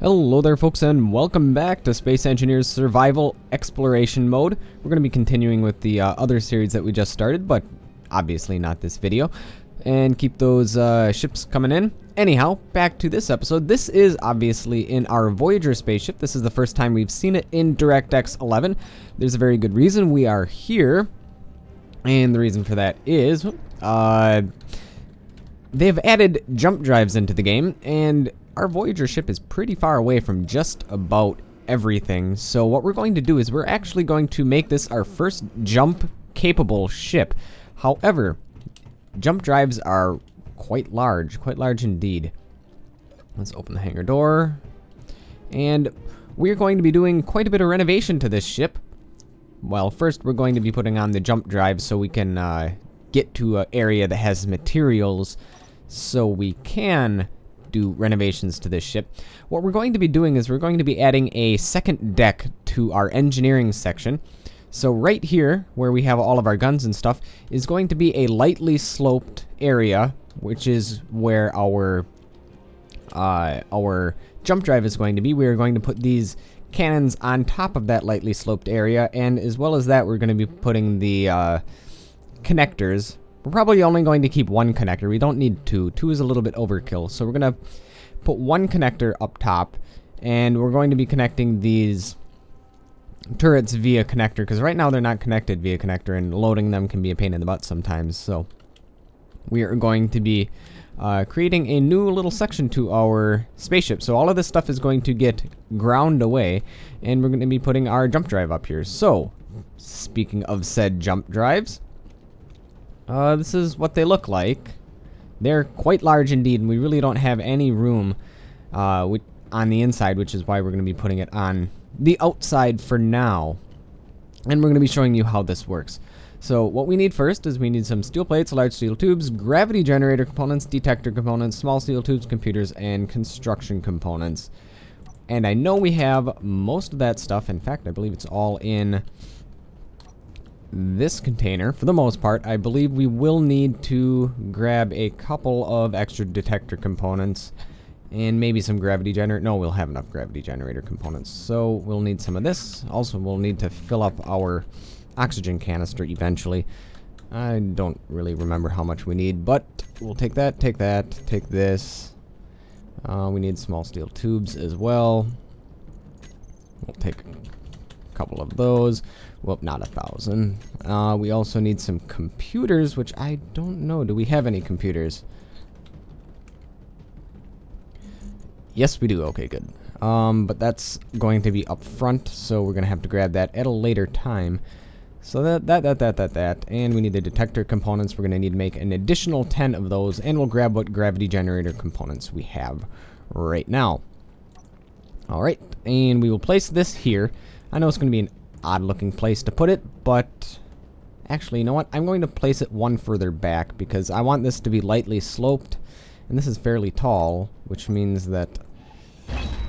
Hello there folks, and welcome back to Space Engineers Survival Exploration Mode. We're going to be continuing with the other series that we just started, but obviously not this video, and keep those ships coming in. Anyhow, back to this episode. This is obviously in our Voyager spaceship. This is the first time we've seen it in DirectX 11. There's a very good reason we are here, and the reason for that is they've added jump drives into the game, and our Voyager ship is pretty far away from just about everything. So what we're going to do is we're actually going to make this our first jump-capable ship. However, jump drives are quite large indeed. Let's open the hangar door. And we're going to be doing quite a bit of renovation to this ship. Well, first we're going to be putting on the jump drive so we can get to an area that has materials so we can do renovations to this ship. What we're going to be doing is we're going to be adding a second deck to our engineering section. So right here, where we have all of our guns and stuff, is going to be a lightly sloped area, which is where our jump drive is going to be. We are going to put these cannons on top of that lightly sloped area, and as well as that, we're going to be putting the connectors. We're probably only going to keep one connector. We don't need two. Two is a little bit overkill. So we're going to put one connector up top, and we're going to be connecting these turrets via connector, because right now they're not connected via connector, and loading them can be a pain in the butt sometimes. So we are going to be creating a new little section to our spaceship. So all of this stuff is going to get ground away, and we're going to be putting our jump drive up here. So speaking of said jump drives, this is what they look like. They're quite large indeed, and we really don't have any room on the inside, which is why we're going to be putting it on the outside for now. And we're going to be showing you how this works. So what we need first is we need some steel plates, large steel tubes, gravity generator components, detector components, small steel tubes, computers, and construction components. And I know we have most of that stuff. In fact, I believe it's all in this container for the most part. I believe we will need to grab a couple of extra detector components and maybe some gravity generator. No, we'll have enough gravity generator components, so we'll need some of this. Also, we'll need to fill up our oxygen canister eventually. I don't really remember how much we need, but we'll take that, take this. We need small steel tubes as well. We'll take a couple of those. Well, not 1,000. We also need some computers, which I don't know. Do we have any computers? Yes, we do. Okay, good. But that's going to be up front, so we're going to have to grab that at a later time. So that. And we need the detector components. We're going to need to make an additional 10 of those, and we'll grab what gravity generator components we have right now. Alright, and we will place this here. I know it's going to be an odd looking place to put it, but actually, you know what? I'm going to place it one further back because I want this to be lightly sloped, and this is fairly tall, which means that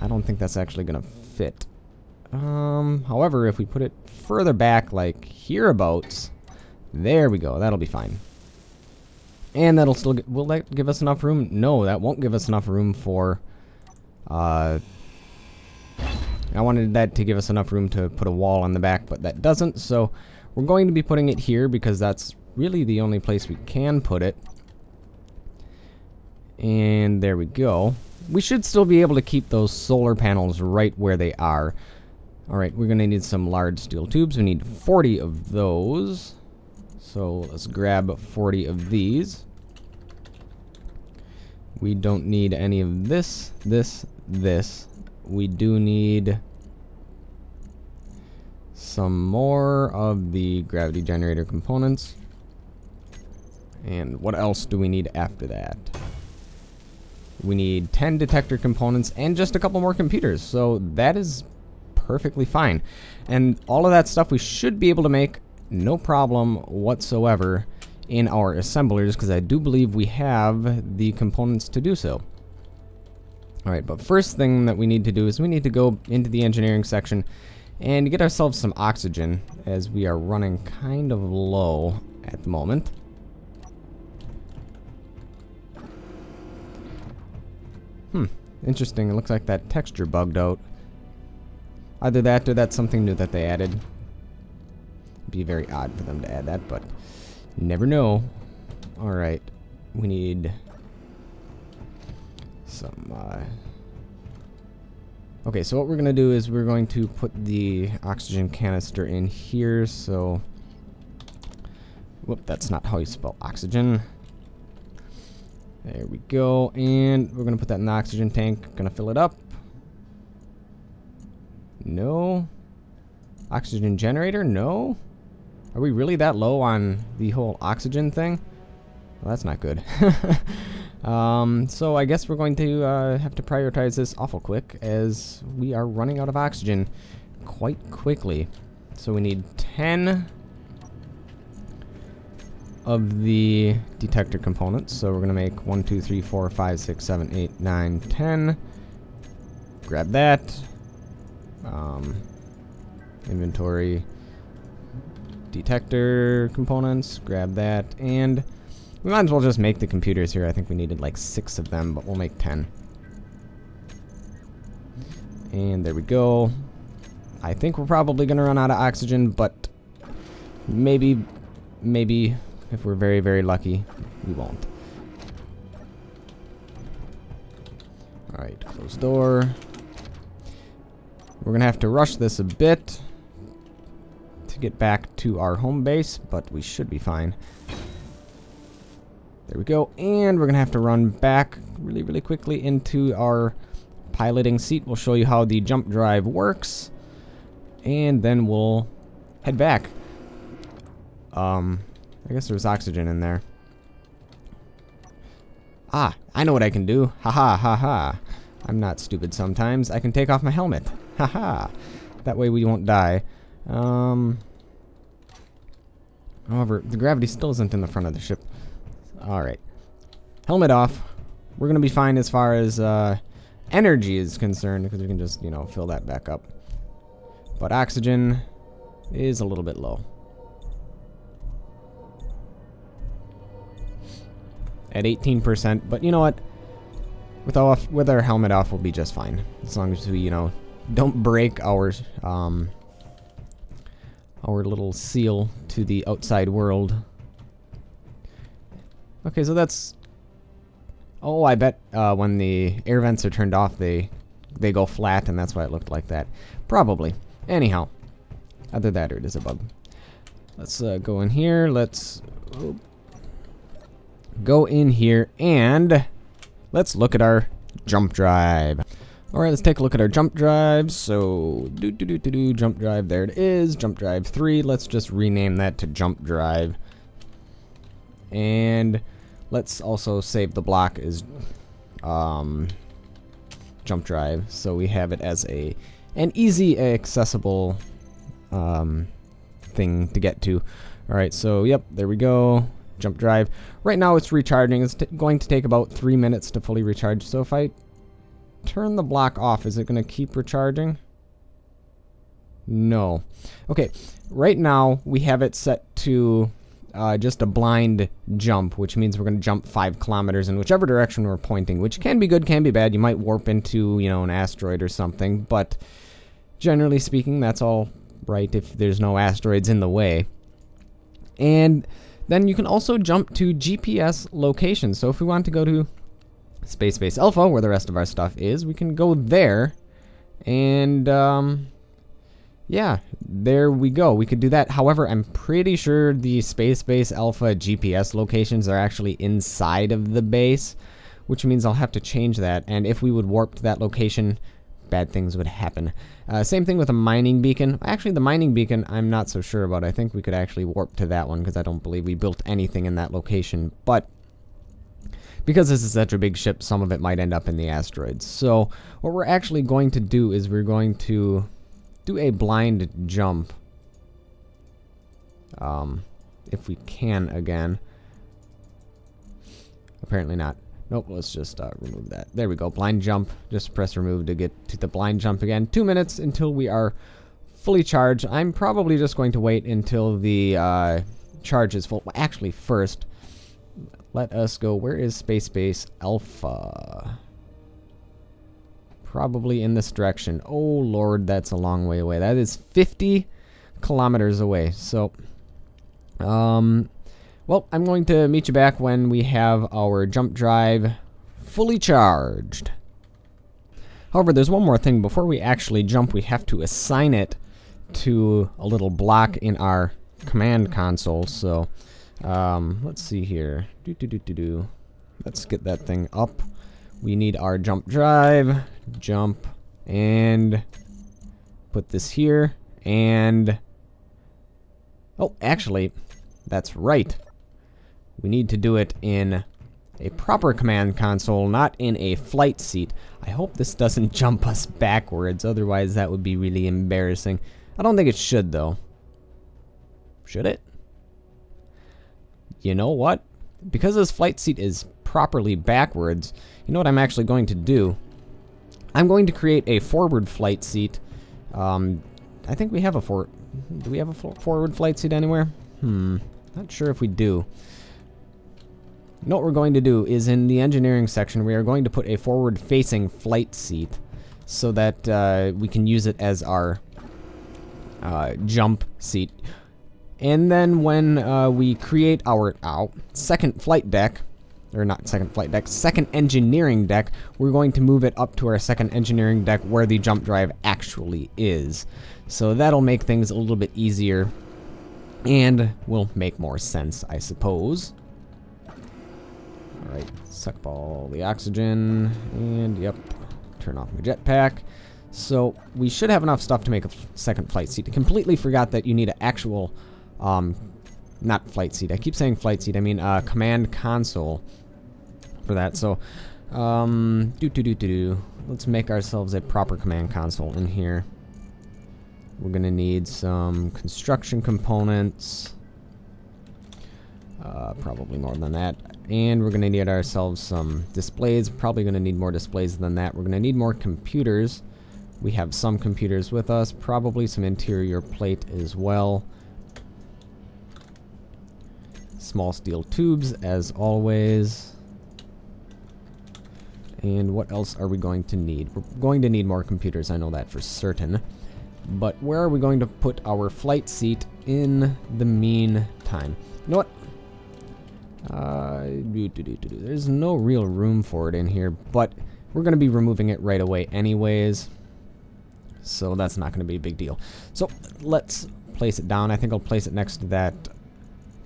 I don't think that's actually going to fit. However, if we put it further back, like hereabouts, there we go. That'll be fine. And that'll still get, will that give us enough room? No, that won't give us enough room for I wanted that to give us enough room to put a wall on the back, but that doesn't, so we're going to be putting it here because that's really the only place we can put it. And there we go. We should still be able to keep those solar panels right where they are. Alright, we're going to need some large steel tubes. We need 40 of those. So let's grab 40 of these. We don't need any of this. We do need some more of the gravity generator components. And what else do we need after that? We need 10 detector components and just a couple more computers. So that is perfectly fine. And all of that stuff we should be able to make no problem whatsoever in our assemblers, because I do believe we have the components to do so. Alright, but first thing that we need to do is we need to go into the engineering section and get ourselves some oxygen, as we are running kind of low at the moment. Interesting. It looks like that texture bugged out. Either that or that's something new that they added. It'd be very odd for them to add that, but never know. Alright. We need some, okay, so what we're going to do is we're going to put the oxygen canister in here, so... Whoop, that's not how you spell oxygen. There we go, and we're going to put that in the oxygen tank. Going to fill it up. No. Oxygen generator? No. Are we really that low on the whole oxygen thing? Well, that's not good. So I guess we're going to have to prioritize this awful quick, as we are running out of oxygen quite quickly. So we need 10 of the detector components. So we're going to make 1, 2, 3, 4, 5, 6, 7, 8, 9, 10. Grab that. Inventory. Detector components. Grab that. And we might as well just make the computers here. I think we needed like 6 of them, but we'll make 10. And there we go. I think we're probably going to run out of oxygen, but maybe, if we're very, very lucky, we won't. Alright, close door. We're going to have to rush this a bit to get back to our home base, but we should be fine. There we go, and we're going to have to run back really, really quickly into our piloting seat. We'll show you how the jump drive works, and then we'll head back. I guess there's oxygen in there. Ah, I know what I can do. Haha, haha. I'm not stupid sometimes. I can take off my helmet. Haha. That way we won't die. However, the gravity still isn't in the front of the ship. Alright. Helmet off. We're going to be fine as far as energy is concerned, because we can just, you know, fill that back up. But oxygen is a little bit low. At 18%, but you know what? With our helmet off, we'll be just fine. As long as we, you know, don't break our little seal to the outside world. Okay, so that's... Oh, I bet when the air vents are turned off, they go flat, and that's why it looked like that. Probably. Anyhow, either that or it is a bug. Let's go in here. Let's go in here, and let's look at our jump drive. Alright, let's take a look at our jump drive. So, jump drive, there it is. Jump drive 3. Let's just rename that to jump drive. And let's also save the block as jump drive, so we have it as an easy accessible thing to get to. Alright, so yep, there we go. Jump drive. Right now it's recharging. It's going to take about 3 minutes to fully recharge. So if I turn the block off, is it going to keep recharging? No. Okay, right now we have it set to just a blind jump, which means we're going to jump 5 kilometers in whichever direction we're pointing, which can be good, can be bad. You might warp into, you know, an asteroid or something, but generally speaking, that's all right if there's no asteroids in the way. And then you can also jump to GPS locations. So if we want to go to Space Base Alpha, where the rest of our stuff is, we can go there. And, yeah, there we go. We could do that. However, I'm pretty sure the Space Base Alpha GPS locations are actually inside of the base, which means I'll have to change that. And if we would warp to that location, bad things would happen. Same thing with a mining beacon. Actually, the mining beacon, I'm not so sure about. I think we could actually warp to that one, because I don't believe we built anything in that location. But because this is such a big ship, some of it might end up in the asteroids. So what we're actually going to do is we're going to do a blind jump. If we can again. Apparently not. Nope, let's just remove that. There we go, blind jump. Just press remove to get to the blind jump again. 2 minutes until we are fully charged. I'm probably just going to wait until the charge is full. Well, actually, first, let us go. Where is Space Base Alpha? probably in this direction. Oh, Lord, that's a long way away. That is 50 kilometers away. So, well, I'm going to meet you back when we have our jump drive fully charged. However, there's one more thing. Before we actually jump, we have to assign it to a little block in our command console. So, let's see here. Let's get that thing up. We need our jump drive, jump, and put this here, and... Oh, actually, that's right. We need to do it in a proper command console, not in a flight seat. I hope this doesn't jump us backwards, otherwise that would be really embarrassing. I don't think it should, though. Should it? You know what? Because this flight seat is properly backwards, you know what I'm actually going to do? I'm going to create a forward flight seat. I think we have a do we have a forward flight seat anywhere? Not sure if we do. You know what we're going to do is in the engineering section, we are going to put a forward-facing flight seat so that we can use it as our jump seat. And then when we create our second flight deck, or not second flight deck, second engineering deck, we're going to move it up to our second engineering deck where the jump drive actually is. So that'll make things a little bit easier and will make more sense, I suppose. Alright, suck up all the oxygen, and yep, turn off my jetpack. So we should have enough stuff to make a second flight seat. I completely forgot that you need an actual, not flight seat. I keep saying flight seat. I mean command console for that. So, let's make ourselves a proper command console in here. We're gonna need some construction components. Probably more than that. And we're gonna need ourselves some displays. Probably gonna need more displays than that. We're gonna need more computers. We have some computers with us. Probably some interior plate as well. Small steel tubes, as always. And what else are we going to need? We're going to need more computers, I know that for certain. But where are we going to put our flight seat in the meantime? You know what? There's no real room for it in here, but we're going to be removing it right away anyways. So that's not going to be a big deal. So let's place it down. I think I'll place it next to that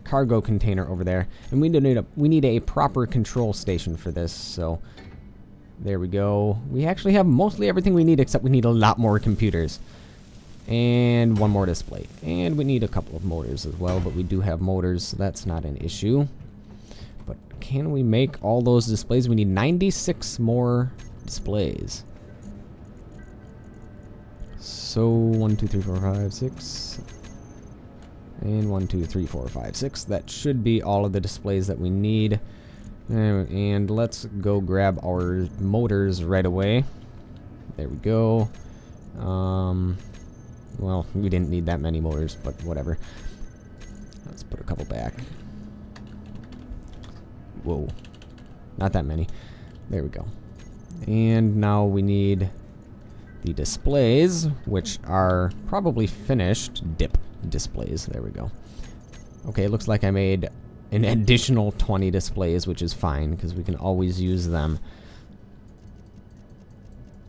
cargo container over there. And we need a proper control station for this. So there we go. We actually have mostly everything we need, except we need a lot more computers. And one more display. And we need a couple of motors as well, but we do have motors, so that's not an issue. But can we make all those displays? We need 96 more displays. So 1, 2, 3, 4, 5, 6. And 1, 2, 3, 4, 5, 6. That should be all of the displays that we need. And let's go grab our motors right away. There we go. Well, we didn't need that many motors, but whatever. Let's put a couple back. Whoa. Not that many. There we go. And now we need the displays, which are probably finished. Dip displays. There we go. Okay, looks like I made an additional 20 displays, which is fine, because we can always use them.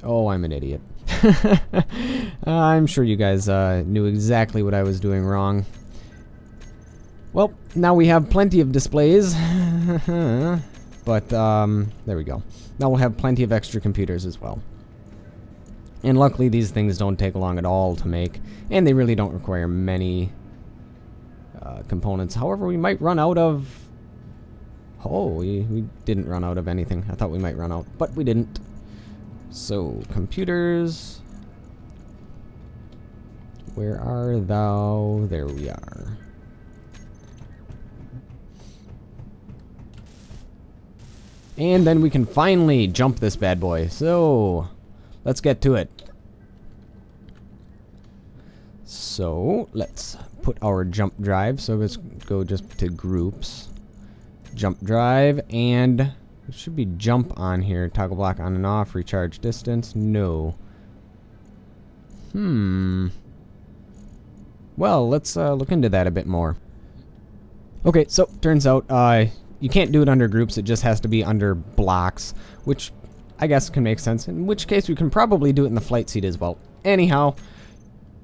Oh, I'm an idiot. I'm sure you guys knew exactly what I was doing wrong. Well, now we have plenty of displays. But, there we go. Now we'll have plenty of extra computers as well. And luckily these things don't take long at all to make, and they really don't require many components. However, we might run out of... Oh, we didn't run out of anything. I thought we might run out, but we didn't. So, computers... Where are thou? There we are. And then we can finally jump this bad boy. So, let's get to it. So, let's put our jump drive. So, let's go just to groups. Jump drive, and There should be jump on here. Toggle block on and off. Recharge distance. No. Well, let's look into that a bit more. Okay, so turns out you can't do it under groups. It just has to be under blocks, which I guess can make sense. In which case, we can probably do it in the flight seat as well. Anyhow,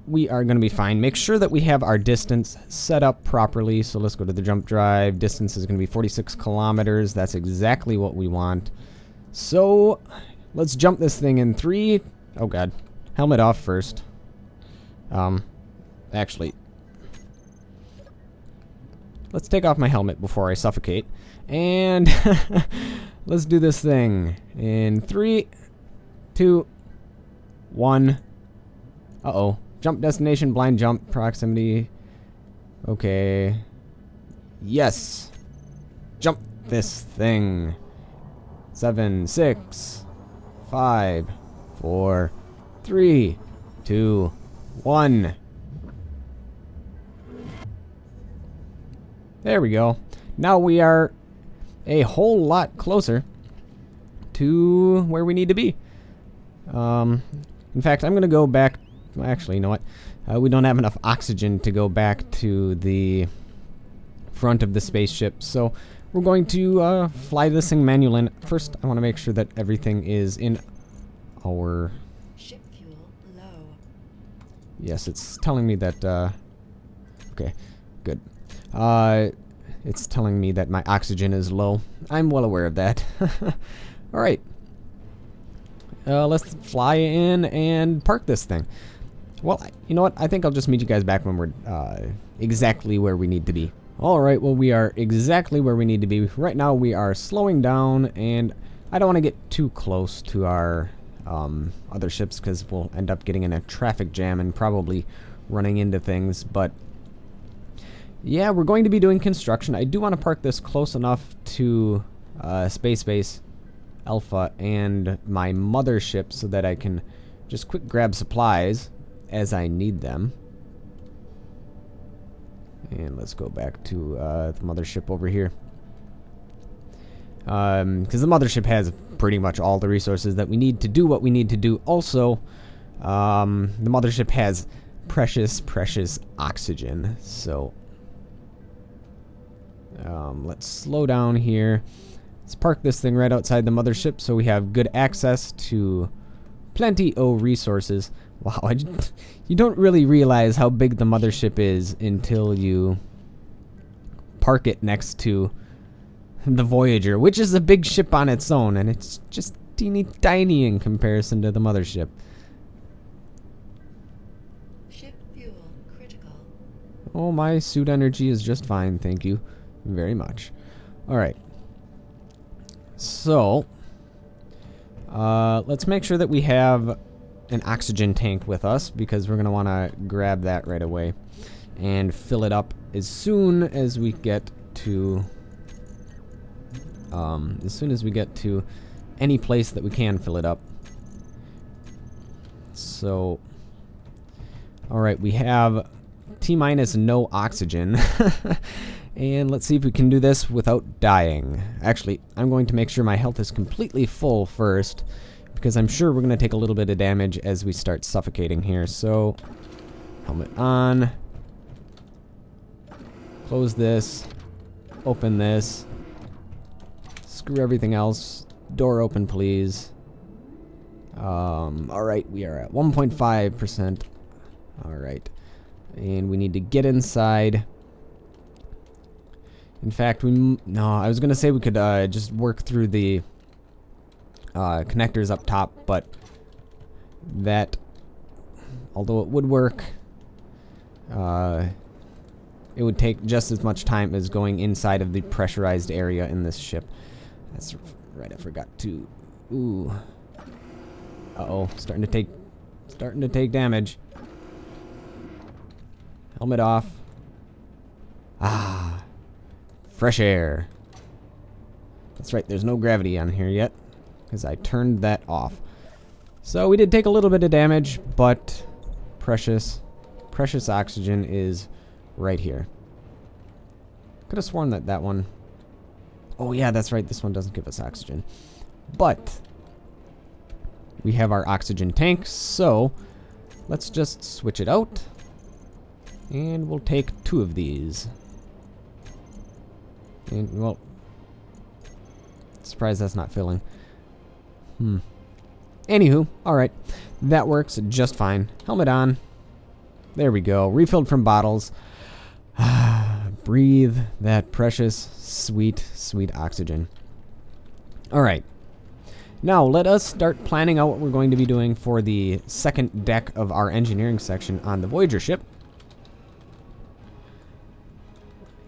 we are going to be fine. Make sure that we have our distance set up properly. So let's go to the jump drive. Distance is going to be 46 kilometers. That's exactly what we want. So let's jump this thing in 3. Oh, God. Helmet off first. Actually, let's take off my helmet before I suffocate. And let's do this thing in 3, 2, 1. Uh-oh. Jump destination, blind jump, proximity. Okay. Yes. Jump this thing. 7, 6, 5, 4, 3, 2, 1. There we go. Now we are a whole lot closer to where we need to be. In fact, I'm going to go back. Well, actually, you know what? We don't have enough oxygen to go back to the front of the spaceship, so we're going to fly this thing manually. First, I want to make sure that everything is in our... Ship fuel low. Yes, it's telling me that... okay, good. It's telling me that my oxygen is low. I'm well aware of that. Alright. Let's fly in and park this thing. Well, you know what? I think I'll just meet you guys back when we're exactly where we need to be. Alright, well, we are exactly where we need to be. Right now, we are slowing down, and I don't want to get too close to our other ships because we'll end up getting in a traffic jam and probably running into things, but yeah, we're going to be doing construction. I do want to park this close enough to Space Base Alpha and my mothership so that I can just quick grab supplies as I need them. And let's go back to the mothership over here. Because the mothership has pretty much all the resources that we need to do what we need to do. Also, the mothership has precious oxygen. So, let's slow down here. Let's park this thing right outside the mothership so we have good access to plenty of resources. Wow, you don't really realize how big the mothership is until you park it next to the Voyager, which is a big ship on its own, and it's just teeny tiny in comparison to the mothership. Ship fuel critical. Oh, my suit energy is just fine, thank you very much. Alright. So, let's make sure that we have an oxygen tank with us, because we're going to want to grab that right away and fill it up as soon as we get to any place that we can fill it up. So, alright, we have T-minus no oxygen. And let's see if we can do this without dying. Actually, I'm going to make sure my health is completely full first, because I'm sure we're going to take a little bit of damage as we start suffocating here. So, helmet on. Close this. Open this. Screw everything else. Door open, please. Alright, we are at 1.5%. Alright. And we need to get inside. In fact, I was going to say we could just work through the connectors up top, but that, although it would work, it would take just as much time as going inside of the pressurized area in this ship. That's right, I forgot to... Ooh. Uh-oh, starting to take damage. Helmet off. Ah. Fresh air. That's right, there's no gravity on here yet, because I turned that off. So we did take a little bit of damage, but precious oxygen is right here. Could have sworn that one Oh yeah, that's right. This one doesn't give us oxygen. But we have our oxygen tank, so let's just switch it out. And we'll take 2 of these. And, well, surprised that's not filling. Anywho, alright. That works just fine. Helmet on. There we go. Refilled from bottles. Breathe that precious, sweet, sweet oxygen. Alright. Now, let us start planning out what we're going to be doing for the second deck of our engineering section on the Voyager ship.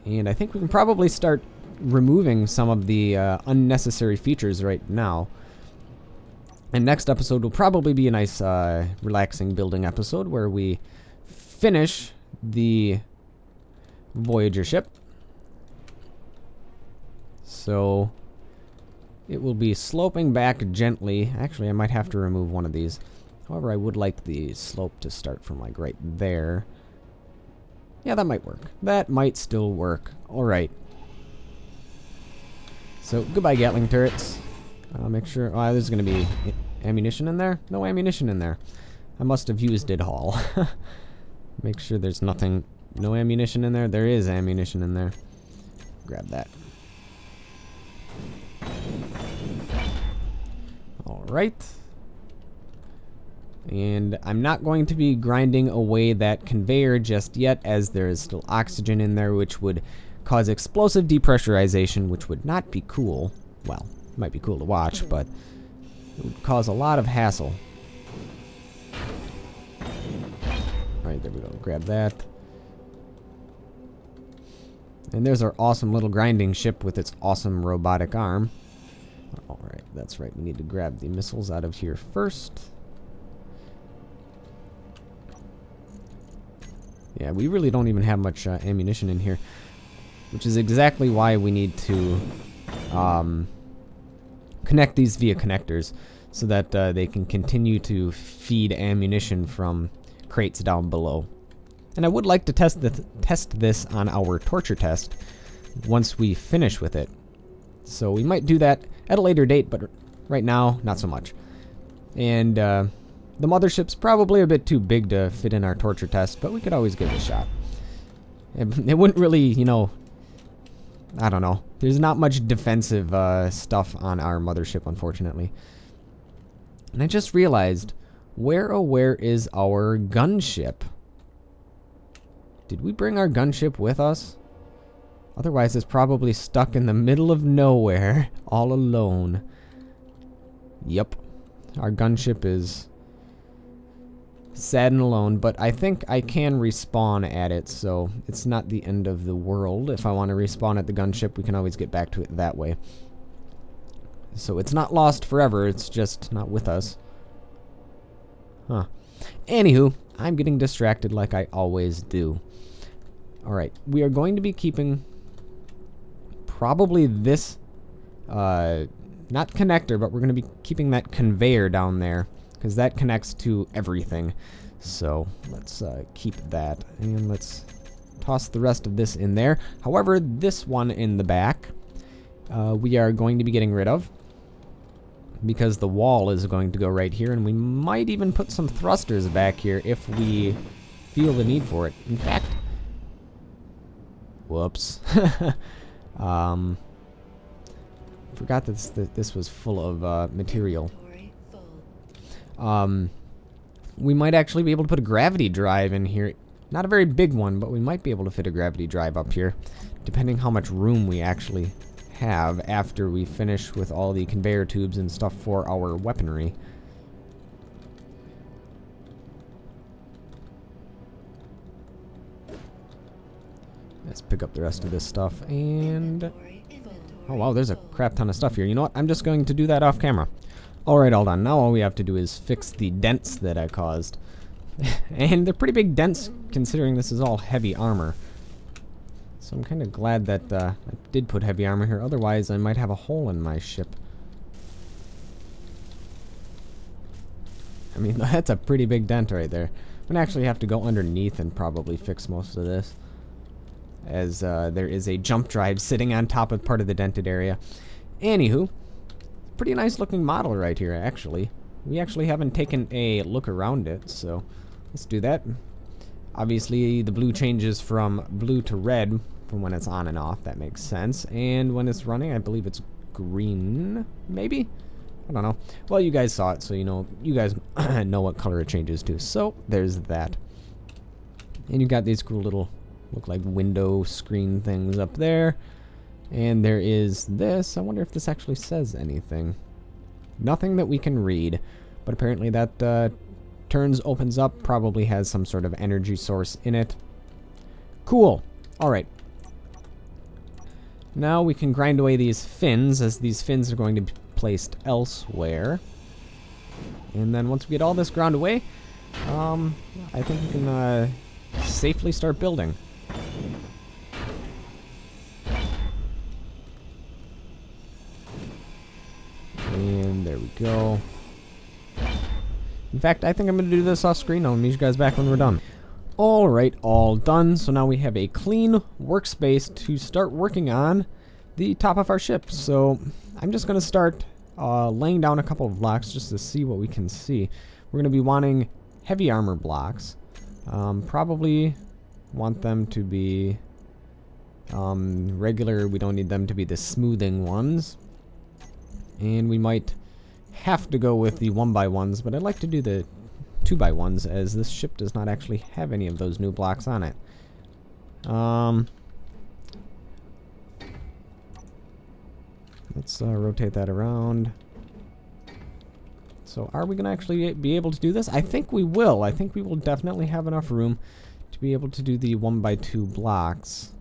And I think we can probably start removing some of the unnecessary features right now. And next episode will probably be a nice, relaxing building episode where we finish the Voyager ship. So it will be sloping back gently. Actually, I might have to remove one of these. However, I would like the slope to start from like right there. Yeah, that might work. That might still work. Alright. So, goodbye Gatling turrets. I'll make sure... Oh, there's going to be ammunition in there? No ammunition in there. I must have used it all. Make sure there's nothing... No ammunition in there? There is ammunition in there. Grab that. Alright. And I'm not going to be grinding away that conveyor just yet, as there is still oxygen in there, which would cause explosive depressurization, which would not be cool. Well, it might be cool to watch, but it would cause a lot of hassle. Alright, there we go. Grab that. And there's our awesome little grinding ship with its awesome robotic arm. Alright, that's right. We need to grab the missiles out of here first. Yeah, we really don't even have much ammunition in here, which is exactly why we need to connect these via connectors so that they can continue to feed ammunition from crates down below. And I would like to test this on our torture test once we finish with it. So we might do that at a later date, but right now, not so much. And the mothership's probably a bit too big to fit in our torture test, but we could always give it a shot. It wouldn't really, you know, I don't know. There's not much defensive stuff on our mothership, unfortunately. And I just realized, where is our gunship? Did we bring our gunship with us? Otherwise, it's probably stuck in the middle of nowhere, all alone. Yep. Our gunship is sad and alone, but I think I can respawn at it, so it's not the end of the world. If I want to respawn at the gunship, we can always get back to it that way. So it's not lost forever, it's just not with us. Huh. Anywho, I'm getting distracted like I always do. Alright, we are going to be keeping probably this, not connector, but we're going to be keeping that conveyor down there, because that connects to everything. So let's keep that, and let's toss the rest of this in there. However, this one in the back, we are going to be getting rid of, because the wall is going to go right here, and we might even put some thrusters back here if we feel the need for it. In fact, whoops. Forgot that this was full of material. We might actually be able to put a gravity drive in here. Not a very big one, but we might be able to fit a gravity drive up here, depending how much room we actually have after we finish with all the conveyor tubes and stuff for our weaponry. Let's pick up the rest of this stuff, and oh wow, there's a crap ton of stuff here. You know what? I'm just going to do that off camera. Alright, all done. Now all we have to do is fix the dents that I caused. And they're pretty big dents, considering this is all heavy armor. So I'm kind of glad that I did put heavy armor here. Otherwise, I might have a hole in my ship. I mean, that's a pretty big dent right there. I'm going to actually have to go underneath and probably fix most of this. as there is a jump drive sitting on top of part of the dented area. Anywho, pretty nice looking model right here, actually. We actually haven't taken a look around it, so let's do that. Obviously, the blue changes from blue to red from when it's on and off. That makes sense. And when it's running, I believe it's green, maybe? I don't know. Well, you guys saw it, so you guys know what color it changes to. So, there's that. And you got these cool little, look like window screen things up there. And there is this. I wonder if this actually says anything. Nothing that we can read. But apparently that opens up, probably has some sort of energy source in it. Cool. Alright. Now we can grind away these fins, as these fins are going to be placed elsewhere. And then once we get all this ground away, I think we can safely start building. And there we go. In fact, I think I'm going to do this off screen. I'll meet you guys back when we're done. Alright, all done. So now we have a clean workspace to start working on the top of our ship. So I'm just going to start laying down a couple of blocks just to see what we can see. We're going to be wanting heavy armor blocks. Probably want them to be regular. We don't need them to be the smoothing ones. And we might have to go with the 1x1s, but I'd like to do the 2x1s, as this ship does not actually have any of those new blocks on it. Let's rotate that around. So are we going to actually be able to do this? I think we will. I think we will definitely have enough room to be able to do the 1x2 blocks.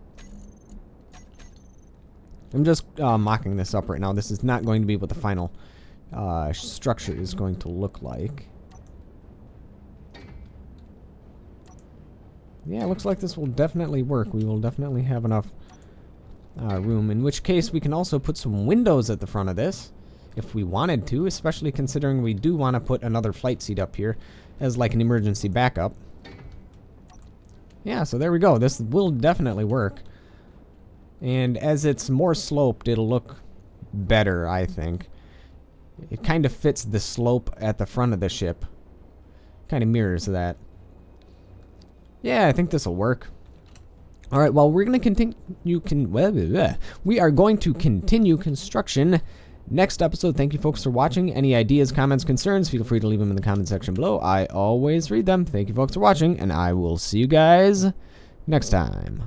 I'm just mocking this up right now. This is not going to be what the final structure is going to look like. Yeah, it looks like this will definitely work. We will definitely have enough room, in which case we can also put some windows at the front of this if we wanted to, especially considering we do want to put another flight seat up here as like an emergency backup. Yeah, so there we go. This will definitely work. And as it's more sloped, it'll look better, I think. It kind of fits the slope at the front of the ship. Kind of mirrors that. Yeah, I think this will work. Alright, well, we're going to continue... We are going to continue construction next episode. Thank you, folks, for watching. Any ideas, comments, concerns, feel free to leave them in the comment section below. I always read them. Thank you, folks, for watching, and I will see you guys next time.